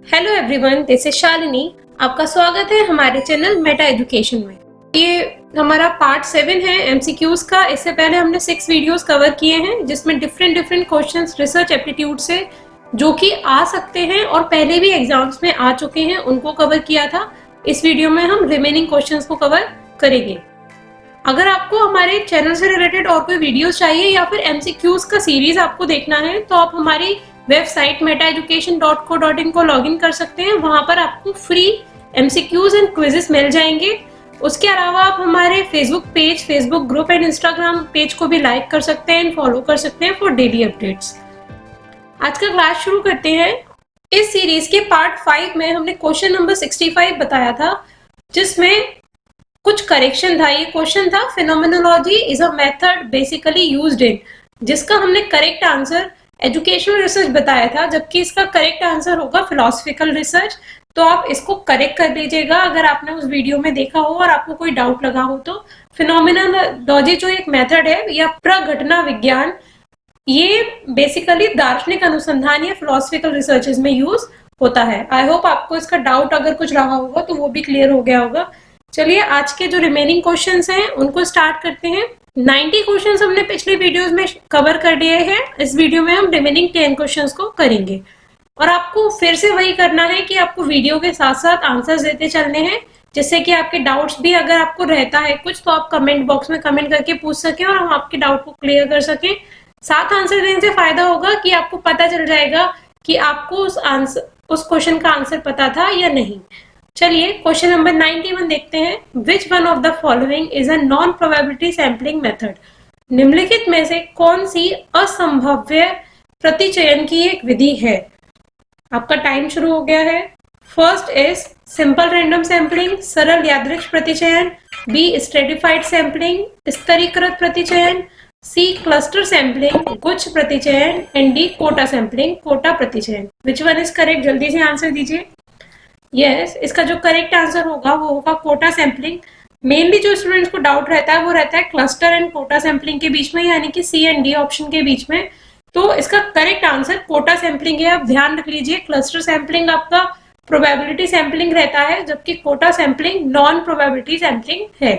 Hello everyone, this is Shalini. आपका स्वागत है हमारे चैनल मेटा एजुकेशन में। ये हमारा पार्ट 7 है एमसीक्यूज का। इससे पहले हमने 6 वीडियोस कवर किए हैं जिसमें डिफरेंट क्वेश्चंस रिसर्च एप्टीट्यूड से जो कि आ सकते हैं और पहले भी एग्जाम्स में आ चुके हैं उनको कवर किया था। इस वीडियो में हम रिमेनिंग क्वेश्चंस को कवर करेंगे। अगर आपको हमारे चैनल से रिलेटेड और कोई वीडियोस चाहिए या फिर एमसीक्यूज का सीरीज आपको देखना है तो आप हमारी वेबसाइट metaeducation.co.in को लॉगिन कर सकते हैं। वहां पर आपको फ्री एमसीक्यूज एंड क्विजेस मिल जाएंगे। उसके अलावा आप हमारे Facebook page, Facebook group and Instagram page को भी लाइक कर सकते हैं, फॉलो कर सकते हैं फॉर डेली अपडेट्स। आज का क्लास शुरू करते हैं। इस सीरीज के पार्ट 5 में हमने क्वेश्चन नंबर 65 बताया था जिसमें कुछ करेक्शन था। ये क्वेश्चन था phenomenology is a method basically used in, जिसका हमने करेक्ट आंसर एजुकेशनल रिसर्च बताया था, जबकि इसका करेक्ट आंसर होगा फिलोसफिकल रिसर्च। तो आप इसको करेक्ट कर लीजिएगा अगर आपने उस वीडियो में देखा हो और आपको कोई डाउट लगा हो तो। फिनोमेनोलॉजी जो एक मेथड है या प्रघटना विज्ञान, ये बेसिकली दार्शनिक अनुसंधान या फिलोसफिकल रिसर्चेज में यूज होता है। आई होप आपको इसका डाउट अगर कुछ रहा होगा तो वो भी क्लियर हो गया होगा। चलिए आज के जो रिमेनिंग क्वेश्चंस हैं उनको स्टार्ट करते हैं। 90 क्वेश्चंस हमने पिछले वीडियोस में कवर कर लिए हैं। इस वीडियो में हम रिमेनिंग 10 क्वेश्चंस को करेंगे और आपको फिर से वही करना है कि आपको वीडियो के साथ साथ आंसर्स देते चलने हैं, जिससे कि आपके डाउट्स भी अगर आपको रहता है कुछ तो आप कमेंट बॉक्स में कमेंट करके पूछ सकें और हम आपके डाउट को क्लियर कर सकें। साथ आंसर देने से फायदा होगा कि आपको पता चल जाएगा कि आपको उस क्वेश्चन का आंसर पता था या नहीं। चलिए क्वेश्चन नंबर 91 देखते हैं। Which one of the following is a non probability sampling method? निम्नलिखित में से कौन सी असंभाव्य प्रतिचयन की एक विधि है? आपका टाइम शुरू हो गया है। First is simple random sampling, सरल यादृच्छिक प्रतिचयन। बी स्ट्रेटिफाइड सैम्पलिंग, स्तरीकृत प्रतिचयन। सी क्लस्टर सैम्पलिंग, गुच्छ प्रतिचयन। And D quota sampling, quota प्रतिचयन। Which one is correct? जल्दी से आंसर दीजिए। यस, इसका जो करेक्ट आंसर होगा वो होगा कोटा सैम्पलिंग। मेनली जो स्टूडेंट्स को डाउट रहता है वो रहता है क्लस्टर एंड कोटा सैम्पलिंग के बीच में, यानी कि सी एंड डी ऑप्शन के बीच में। तो इसका करेक्ट आंसर कोटा सैम्पलिंग है। आप ध्यान रख लीजिए, क्लस्टर सैम्पलिंग आपका प्रोबेबिलिटी सैम्पलिंग रहता है जबकि quota sampling non probability sampling है।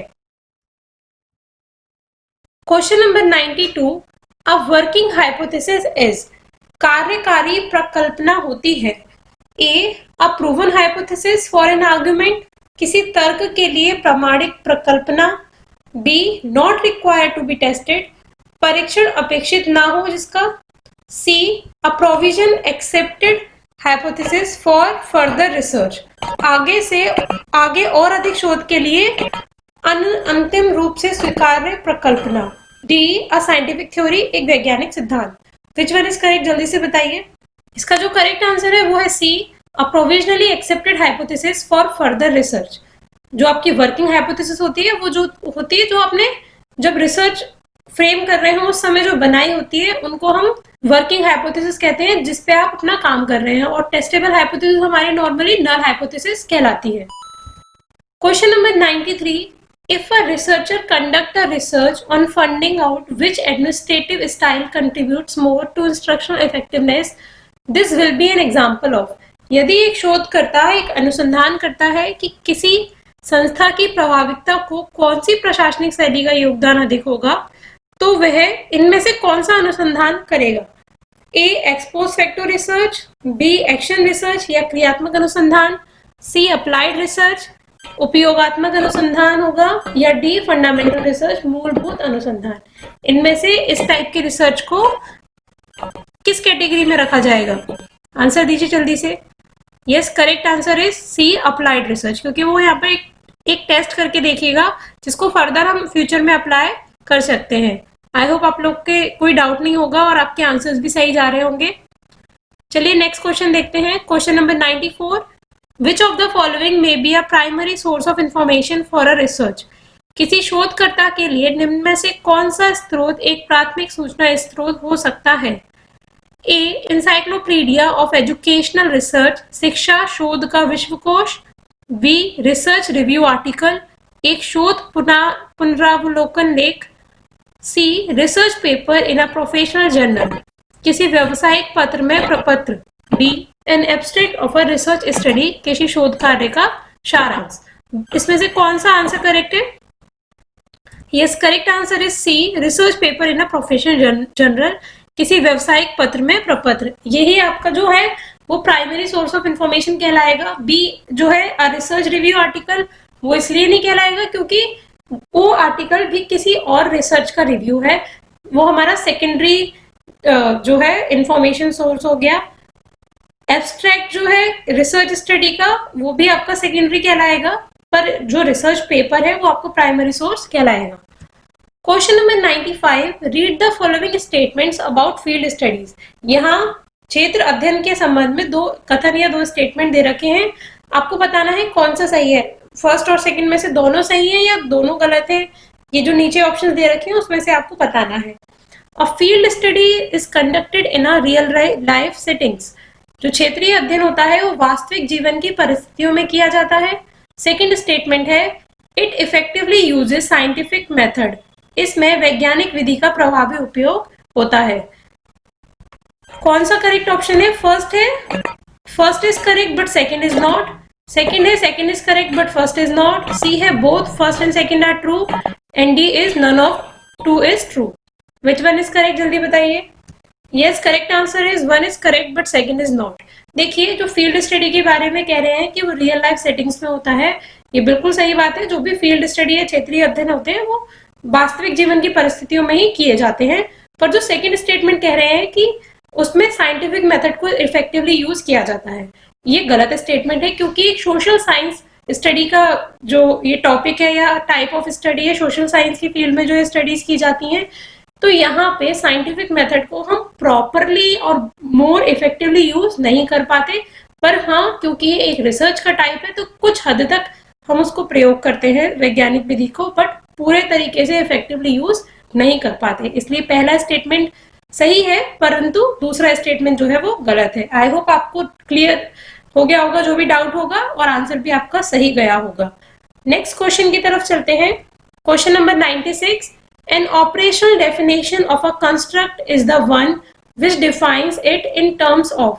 Question number 92, a working hypothesis is, कार्यकारी प्रकल्पना होती है। A a proven hypothesis for an argument, किसी तर्क के लिए प्रमाणिक प्रकल्पना। B not required to be tested, परीक्षण अपेक्षित ना हो जिसका। C a provision accepted hypothesis for further research, आगे और अधिक शोध के लिए अंतिम रूप से स्वीकार्य प्रकल्पना। डी अ साइंटिफिक थ्योरी, एक वैज्ञानिक सिद्धांत। विच वन इज करेक्ट? जल्दी से बताइए। इसका जो करेक्ट आंसर है वो है C a provisionally accepted hypothesis for further research. जो आपकी वर्किंग हाइपोथेसिस होती है वो जो होती है जो आपने जब रिसर्च फ्रेम कर रहे हो उस समय जो बनाई होती है उनको हम वर्किंग हाइपोथेसिस कहते हैं, जिसपे आप अपना काम कर रहे हैं। और टेस्टेबल हाइपोथेसिस हमारी नॉर्मली नल हाइपोथेसिस कहलाती है। Question number 93, if a researcher conduct a research on finding out which administrative style contributes more to instructional effectiveness, this will be an example of। यदि एक शोधकर्ता एक अनुसंधान करता है कि किसी संस्था की प्रभाविकता को कौन सी प्रशासनिक शैली का योगदान अधिक होगा, तो वह इनमें से कौन सा अनुसंधान करेगा? A ex post facto research, B action research या क्रियात्मक अनुसंधान, सी अप्लाइड रिसर्च उपयोगात्मक अनुसंधान होगा, या डी फंडामेंटल रिसर्च मूलभूत अनुसंधान। इनमें से इस टाइप की रिसर्च को किस कैटेगरी में रखा जाएगा? आंसर दीजिए जल्दी से। Yes, correct answer is C applied research, क्योंकि वो यहाँ पे एक टेस्ट करके देखिएगा जिसको फर्दर हम फ्यूचर में अप्लाई कर सकते हैं। आई होप आप लोग के कोई डाउट नहीं होगा और आपके आंसर्स भी सही जा रहे होंगे। चलिए नेक्स्ट क्वेश्चन देखते हैं। Question number 94, Which of the following may be a primary source of information for a research? किसी शोधकर्ता के लिए निम्न में से कौन सा स्रोत एक प्राथमिक सूचना स्रोत हो सकता है? ए इंसाइक्लोपीडिया ऑफ एजुकेशनल रिसर्च, शिक्षा शोध का विश्वकोश। बी रिसर्च रिव्यू आर्टिकल, एक शोध पुनरावलोकन लेख। C research paper in a professional journal, किसी व्यावसायिक पत्र में प्रपत्र। D an abstract of a research study, किसी शोध कार्य का सारांश। इसमें से कौन सा आंसर करेक्ट है? Yes, correct answer is C, research paper in a professional journal, किसी व्यवसायिक पत्र में प्रपत्र। यही आपका जो है वो प्राइमरी सोर्स ऑफ इंफॉर्मेशन कहलाएगा। बी जो है अ रिसर्च रिव्यू आर्टिकल, वो इसलिए नहीं कहलाएगा क्योंकि वो आर्टिकल भी किसी और रिसर्च का रिव्यू है, वो हमारा सेकेंडरी जो है इंफॉर्मेशन सोर्स हो गया। एब्स्ट्रैक्ट जो है रिसर्च स्टडी का, वो भी आपका सेकेंडरी कहलाएगा, पर जो रिसर्च पेपर है वो आपको प्राइमरी सोर्स कहलाएगा। Question number 95, read the following statements about field studies. यहाँ क्षेत्र अध्ययन के संबंध में दो कथन या दो स्टेटमेंट दे रखे हैं, आपको बताना है कौन सा सही है। फर्स्ट और सेकंड में से दोनों सही है या दोनों गलत है, ये जो नीचे ऑप्शन दे रखे हैं उसमें से आपको बताना है। A field study is conducted in a real life settings, जो क्षेत्रीय अध्ययन होता है वो वास्तविक जीवन की परिस्थितियों में किया जाता है। सेकंड स्टेटमेंट है, it effectively uses scientific method, इसमें वैज्ञानिक विधि का प्रभावी उपयोग होता है। कौन सा करेक्ट ऑप्शन है? फर्स्ट है, first is correct but second is not. Second है, second is correct but first is not. C है, both first and second are true. And D is none of two is true. Which one is correct, जल्दी बताइए। Yes, correct answer is one is correct but second is not. देखिए, जो field study के बारे में कह रहे हैं कि वो रियल लाइफ सेटिंग्स में होता है, ये बिल्कुल सही बात है। जो भी फील्ड स्टडी या क्षेत्रीय अध्ययन होते हैं वो वास्तविक जीवन की परिस्थितियों में ही किए जाते हैं। पर जो सेकंड स्टेटमेंट कह रहे हैं कि उसमें साइंटिफिक मेथड को इफेक्टिवली यूज किया जाता है, ये गलत स्टेटमेंट है, क्योंकि सोशल साइंस स्टडी का जो ये टॉपिक है या टाइप ऑफ स्टडी है, सोशल साइंस की फील्ड में जो स्टडीज की जाती हैं, तो यहाँ पे साइंटिफिक मेथड को हम प्रॉपरली और मोर इफेक्टिवली यूज नहीं कर पाते। पर हाँ, क्योंकि ये एक रिसर्च का टाइप है तो कुछ हद तक हम उसको प्रयोग करते हैं वैज्ञानिक विधि को, बट पूरे तरीके से इफेक्टिवली यूज नहीं कर पाते। इसलिए पहला स्टेटमेंट सही है, परंतु दूसरा स्टेटमेंट जो है वो गलत है। आई होप आपको क्लियर हो गया होगा जो भी डाउट होगा, और आंसर भी आपका सही गया होगा। नेक्स्ट क्वेश्चन की तरफ चलते हैं। Question number 96, an operational definition of a construct is the one which defines it in terms of,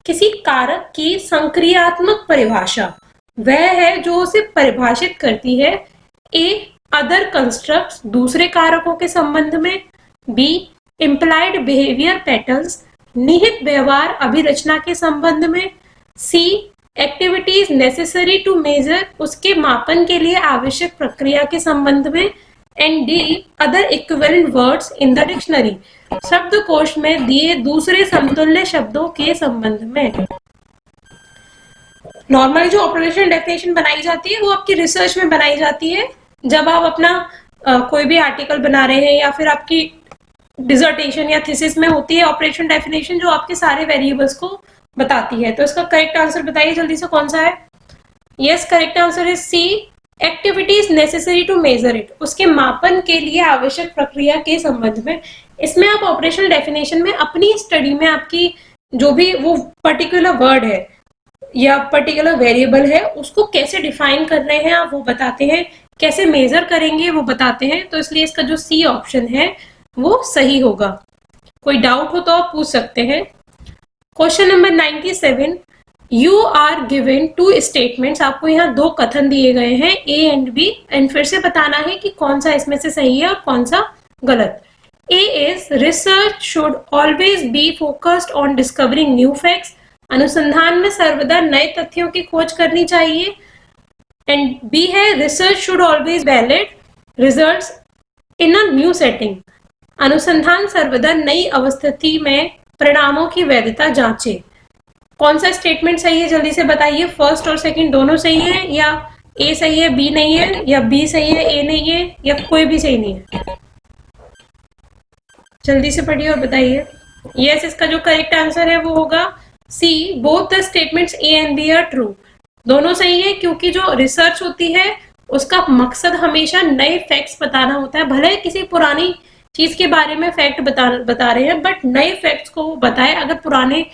किसी कारक की संक्रियात्मक परिभाषा वह है जो उसे परिभाषित करती है। ए, अदर कंस्ट्रक्ट्स, दूसरे कारकों के संबंध में। बी, इम्प्लाइड बिहेवियर पैटर्न्स, निहित व्यवहार अभिरचना के संबंध में। सी, एक्टिविटीज नेसेसरी टू मेजर, उसके मापन के लिए आवश्यक प्रक्रिया के संबंध में। And D, other equivalent words in the dictionary, शब्दकोश में दिए दूसरे समतुल्य शब्दों के संबंध में। नॉर्मली जो ऑपरेशनल डेफिनेशन बनाई जाती है वो आपकी रिसर्च में बनाई जाती है, जब आप अपना कोई भी आर्टिकल बना रहे हैं या फिर आपकी डिसर्टेशन या थीसिस में होती है ऑपरेशनल डेफिनेशन, जो आपके सारे वेरिएबल्स को बताती है। तो इसका करेक्ट आंसर बताइए जल्दी से, कौन सा है? Yes, correct answer is C, activities necessary to measure it, उसके मापन के लिए आवश्यक प्रक्रिया के संबंध में। इसमें आप ऑपरेशनल डेफिनेशन में अपनी स्टडी में आपकी जो भी वो पर्टिकुलर वर्ड है या पर्टिकुलर वेरिएबल है उसको कैसे डिफाइन कर रहे हैं आप वो बताते हैं, कैसे मेजर करेंगे वो बताते हैं। तो इसलिए इसका जो सी ऑप्शन है वो सही होगा। कोई डाउट हो तो आप पूछ सकते हैं। Question number 97, you are given two statements, आपको यहाँ दो कथन दिए गए हैं ए एंड बी, एंड फिर से बताना है कि कौन सा इसमें से सही है और कौन सा गलत। A is, research should always be focused on discovering new facts, अनुसंधान में सर्वदा नए तथ्यों की खोज करनी चाहिए। एंड बी है, research should always valid results in a new setting, अनुसंधान सर्वदा नई अवस्थिति में परिणामों की वैधता जांचे। कौन सा स्टेटमेंट सही है जल्दी से बताइए। फर्स्ट और सेकंड दोनों सही है, या ए सही है बी नहीं है, या बी सही है ए नहीं है, या कोई भी सही नहीं है? जल्दी से पढ़िए और बताइए। यस, इसका जो करेक्ट आंसर है वो होगा C, both the statements A and B are true. दोनों सही है, क्योंकि जो रिसर्च होती है उसका मकसद हमेशा नए फैक्ट्स बताना होता है। भले किसी पुरानी चीज के बारे में फैक्ट बता रहे हैं, बट नए फैक्ट्स को वो बताए। अगर पुराने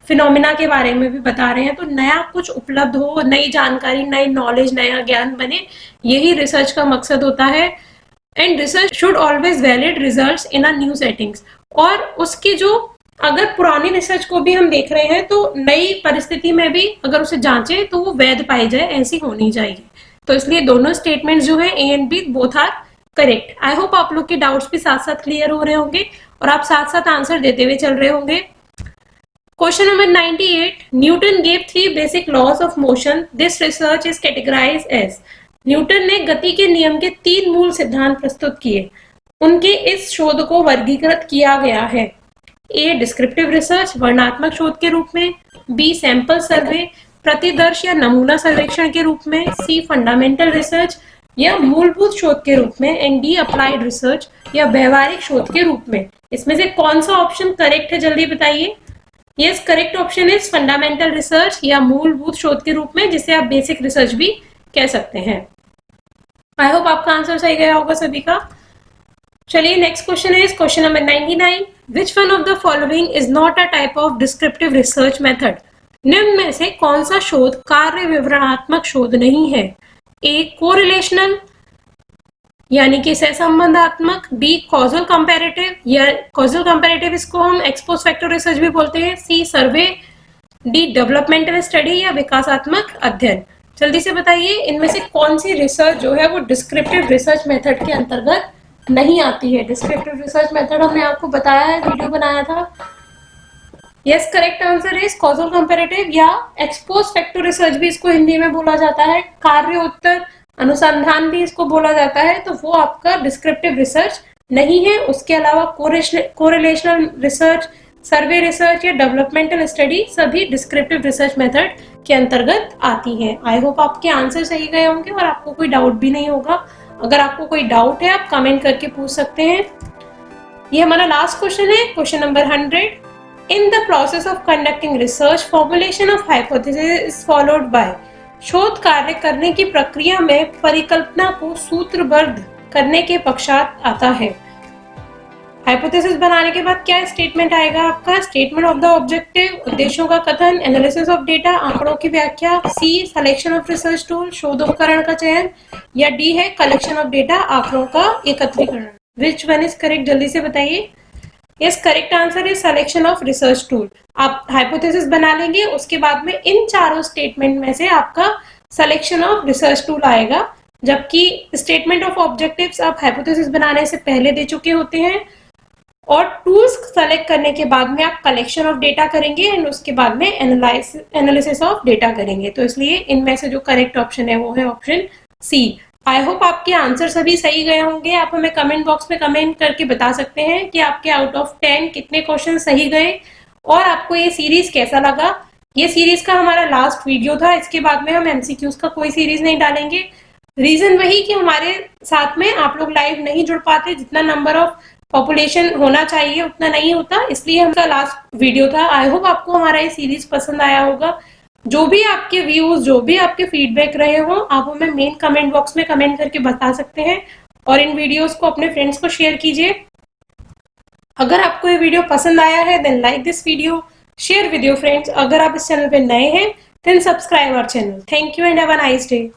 फिनोमिना के बारे में भी बता रहे हैं तो नया कुछ उपलब्ध हो, नई जानकारी, नई नॉलेज, नया ज्ञान बने, यही रिसर्च का मकसद होता है। And research should always valid results in a new settings, और उसकी जो अगर पुरानी रिसर्च को भी हम देख रहे हैं तो नई परिस्थिति में भी अगर उसे जांचे तो वो वैध पाई जाए, ऐसी होनी चाहिए। तो इसलिए दोनों स्टेटमेंट जो है A and B both are correct. I hope आप लोग के डाउट्स भी साथ साथ क्लियर हो रहे होंगे और आप साथ साथ आंसर देते हुए चल रहे होंगे। Question number 98, Newton gave 3 basic laws of motion, this research is categorised as. Newton ने गति के नियम के 3 मूल सिद्धांत प्रस्तुत किए, उनके इस शोध को वर्गीकृत किया गया है। ए डिस्क्रिप्टिव रिसर्च वर्णनात्मक शोध के रूप में, बी सैंपल सर्वे प्रतिदर्श या नमूना सर्वेक्षण के रूप में, सी फंडामेंटल रिसर्च या मूलभूत शोध के रूप में, एंड डी अप्लाइड रिसर्च या व्यवहारिक शोध के रूप में। इसमें से कौन सा ऑप्शन करेक्ट है, जल्दी बताइए। Yes, correct option is fundamental research या मूलभूत शोध के रूप में, जिसे आप बेसिक रिसर्च भी कह सकते हैं। आई होप आपका आंसर सही गया होगा सभी का। चलिए next question is question number 99, which one of the following is not a type of descriptive research method. निम्न में से कौन सा शोध कार्य विवरणात्मक शोध नहीं है। ए कोरिलेशनल यानी कि सहसंबंधात्मक, बी कॉजल कंपैरेटिव या कॉजल कंपैरेटिव इसको हम एक्सपोज फैक्टर रिसर्च भी बोलते हैं, सी सर्वे, डी डेवलपमेंटल स्टडी या विकासात्मक अध्ययन। जल्दी से बताइए इनमें से कौन सी रिसर्च जो है वो डिस्क्रिप्टिव रिसर्च मेथड के अंतर्गत नहीं आती है। डिस्क्रिप्टिव रिसर्च मेथड हमने आपको बताया है, वीडियो बनाया था। Yes, correct answer is causal comparative या एक्सपोज फैक्टर रिसर्च भी इसको हिंदी में बोला जाता है, कार्य उत्तर अनुसंधान भी इसको बोला जाता है। तो वो आपका डिस्क्रिप्टिव रिसर्च नहीं है। उसके अलावा कोरिलेशनल रिसर्च, सर्वे रिसर्च या डेवलपमेंटल स्टडी सभी डिस्क्रिप्टिव रिसर्च मेथड के अंतर्गत आती है। आई होप आपके आंसर सही गए होंगे और आपको कोई डाउट भी नहीं होगा। अगर आपको कोई डाउट है आप कमेंट करके पूछ सकते हैं। ये हमारा लास्ट क्वेश्चन है, question number 100। In the process of conducting research formulation of hypothesis is followed by. शोध कार्य करने की प्रक्रिया में परिकल्पना को सूत्रबद्ध करने के पश्चात आता है। हाइपोथेसिस बनाने के बाद क्या स्टेटमेंट आएगा आपका, स्टेटमेंट ऑफ द ऑब्जेक्टिव, उद्देश्यों का कथन, एनालिसिस ऑफ डेटा, आंकड़ों की व्याख्या, सी सिलेक्शन ऑफ रिसर्च टूल, शोध उपकरण का चयन, या डी है कलेक्शन ऑफ डेटा, आंकड़ों का एकत्रीकरण। विच वन इज करेक्ट, जल्दी से बताइए। Yes, correct answer is selection of research tool. आप हाइपोथेसिस बना लेंगे, उसके बाद में इन चारों स्टेटमेंट में से आपका सिलेक्शन ऑफ रिसर्च टूल आएगा, जबकि स्टेटमेंट ऑफ ऑब्जेक्टिव्स आप हाइपोथेसिस बनाने से पहले दे चुके होते हैं और टूल्स सेलेक्ट करने के बाद में आप कलेक्शन ऑफ डेटा करेंगे एंड उसके बाद में एनालिसिस ऑफ डेटा करेंगे। तो इसलिए इनमें से जो करेक्ट ऑप्शन है वो है ऑप्शन सी। आई होप आपके आंसर सभी सही गए होंगे। आप हमें कमेंट बॉक्स में कमेंट करके बता सकते हैं कि आपके आउट ऑफ 10 कितने क्वेश्चन सही गए और आपको ये सीरीज कैसा लगा। ये सीरीज का हमारा लास्ट वीडियो था, इसके बाद में हम एमसीक्यूज का कोई सीरीज नहीं डालेंगे। रीजन वही कि हमारे साथ में आप लोग लाइव नहीं जुड़ पाते, जितना नंबर ऑफ पॉपुलेशन होना चाहिए उतना नहीं होता, इसलिए हमका लास्ट वीडियो था। आई होप आपको हमारा ये सीरीज पसंद आया होगा। जो भी आपके व्यूज, जो भी आपके फीडबैक रहे हो, आप हमें मेन कमेंट बॉक्स में कमेंट करके बता सकते हैं और इन वीडियोस को अपने फ्रेंड्स को शेयर कीजिए। अगर आपको ये वीडियो पसंद आया है then like this video, share with your friends. अगर आप इस चैनल पे नए हैं then subscribe our channel. Thank you and have a nice day.